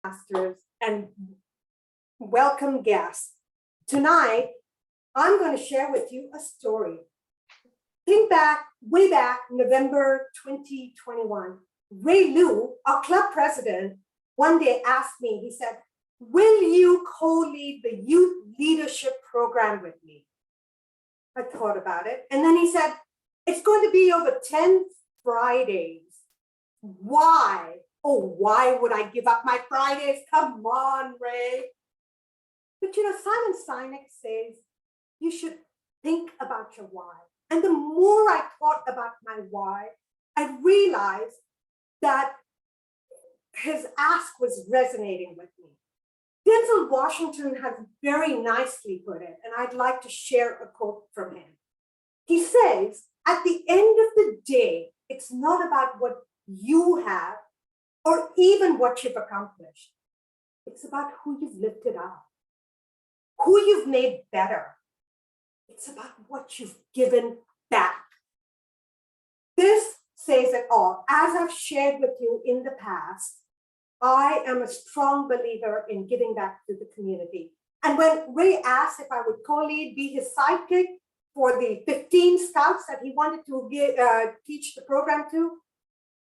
Masters and welcome guests. Tonight, I'm going to share with you a story. Think back, way back, November 2021, Ray Liu, our club president, one day asked me, he said, will you co-lead the youth leadership program with me? I thought about it. And then he said, it's going to be over 10 Fridays. Why? Oh, why would I give up my Fridays? Come on, Ray. But Simon Sinek says you should think about your why. And the more I thought about my why, I realized that his ask was resonating with me. Denzel Washington has very nicely put it, and I'd like to share a quote from him. He says, at the end of the day, it's not about what you have or even what you've accomplished. It's about who you've lifted up, who you've made better. It's about what you've given back. This says it all. As I've shared with you in the past, I am a strong believer in giving back to the community. And when Ray asked if I would co-lead, be his sidekick for the 15 scouts that he wanted to teach the program to,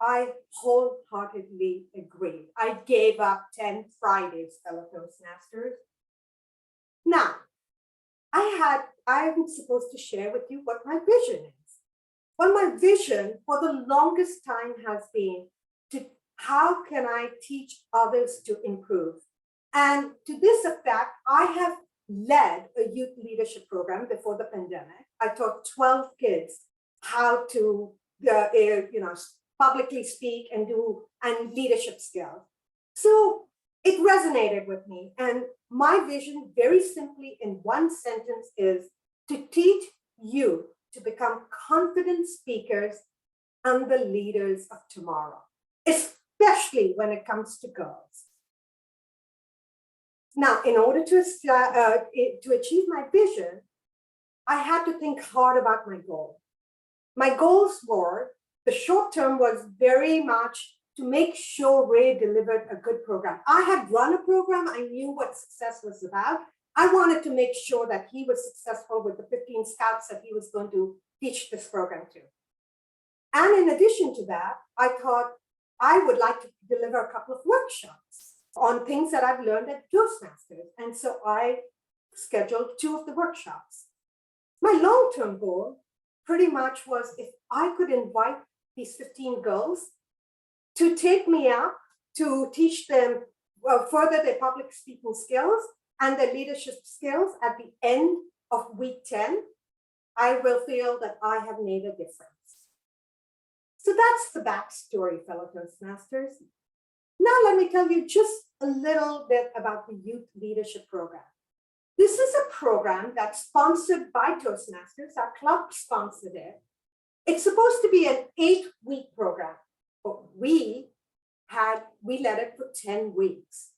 I wholeheartedly agreed. I gave up 10 Fridays, fellow Toastmasters. Now, I'm supposed to share with you what my vision is. Well, my vision for the longest time has been to how can I teach others to improve? And to this effect, I have led a youth leadership program before the pandemic. I taught 12 kids how to publicly speak and leadership skills. So it resonated with me. And my vision, very simply in one sentence, is to teach you to become confident speakers and the leaders of tomorrow, especially when it comes to girls. Now, in order to achieve my vision, I had to think hard about my goal. My goals were, the short term was very much to make sure Ray delivered a good program. I had run a program. I knew what success was about. I wanted to make sure that he was successful with the 15 scouts that he was going to teach this program to. And in addition to that, I thought I would like to deliver a couple of workshops on things that I've learned at Toastmasters. And so I scheduled 2 of the workshops. My long-term goal pretty much was if I could invite these 15 girls to take me up to teach them further their public speaking skills and their leadership skills at the end of week 10, I will feel that I have made a difference. So that's the backstory, fellow Toastmasters. Now let me tell you just a little bit about the Youth Leadership Program. This is a program that's sponsored by Toastmasters. Our club sponsored it. It's supposed to be an 8-week program, but we led it for 10 weeks.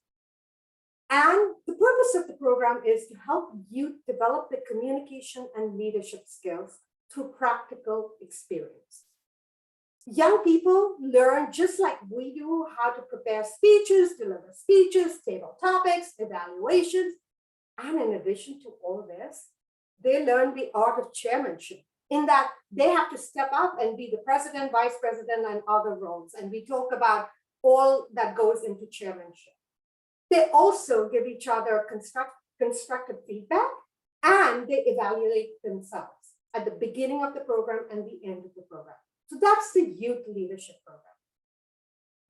And the purpose of the program is to help youth develop their communication and leadership skills through practical experience. Young people learn, just like we do, how to prepare speeches, deliver speeches, table topics, evaluations. And in addition to all this, they learn the art of chairmanship, in that they have to step up and be the president, vice president, and other roles. And we talk about all that goes into chairmanship. They also give each other constructive feedback, and they evaluate themselves at the beginning of the program and the end of the program. So that's the Youth Leadership Program.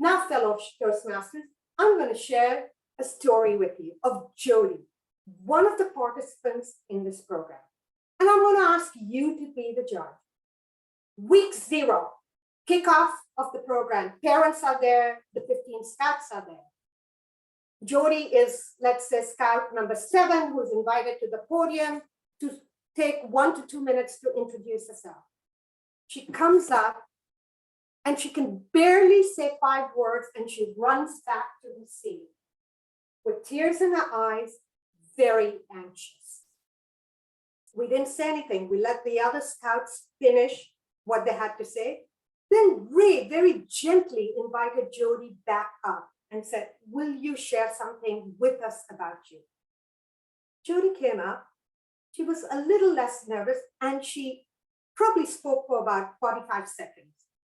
Now, fellow Toastmasters, I'm going to share a story with you of Jody, one of the participants in this program. And I'm going to ask you to be the judge. Week 0, kickoff of the program. Parents are there, the 15 scouts are there. Jody is, let's say, scout number 7, who's invited to the podium to take 1 to 2 minutes to introduce herself. She comes up and she can barely say 5 words, and she runs back to the seat with tears in her eyes, very anxious. We didn't say anything. We let the other scouts finish what they had to say. Then Ray very gently invited Jody back up and said, will you share something with us about you? Jody came up. She was a little less nervous and she probably spoke for about 45 seconds,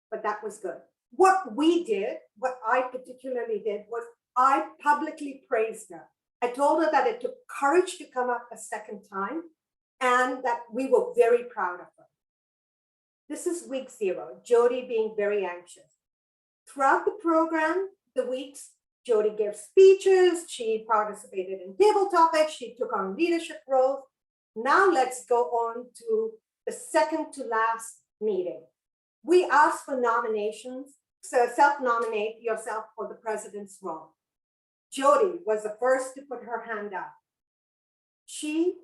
but that was good. What we did, what I particularly did, was I publicly praised her. I told her that it took courage to come up a second time and that we were very proud of her. This is week 0, Jody being very anxious. Throughout the program, the weeks, Jody gave speeches, she participated in table topics, she took on leadership roles. Now let's go on to the second to last meeting. We asked for nominations, so self-nominate yourself for the president's role. Jody was the first to put her hand up. She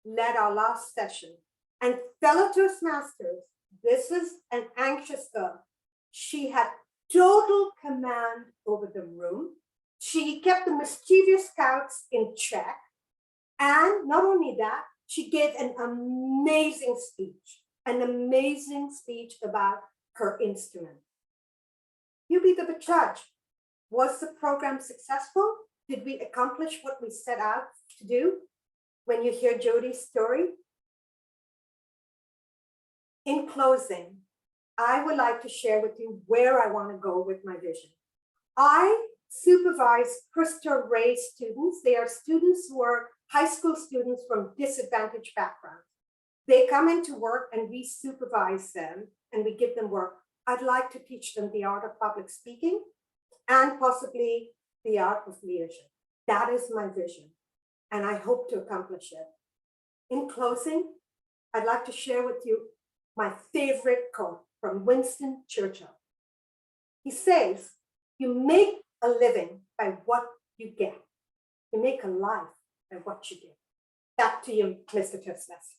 led our last session. And fellow Toastmasters, this is an anxious girl. She had total command over the room. She kept the mischievous scouts in check. And not only that, she gave an amazing speech about her instrument. You be the judge. Was the program successful? Did we accomplish what we set out to do? When you hear Jody's story? In closing, I would like to share with you where I want to go with my vision. I supervise Christopher Ray students. They are students who are high school students from disadvantaged backgrounds. They come into work and we supervise them and we give them work. I'd like to teach them the art of public speaking and possibly the art of leadership. That is my vision, and I hope to accomplish it. In closing, I'd like to share with you my favorite quote from Winston Churchill. He says, you make a living by what you get. You make a life by what you give. Back to you, Mr. Toastmaster.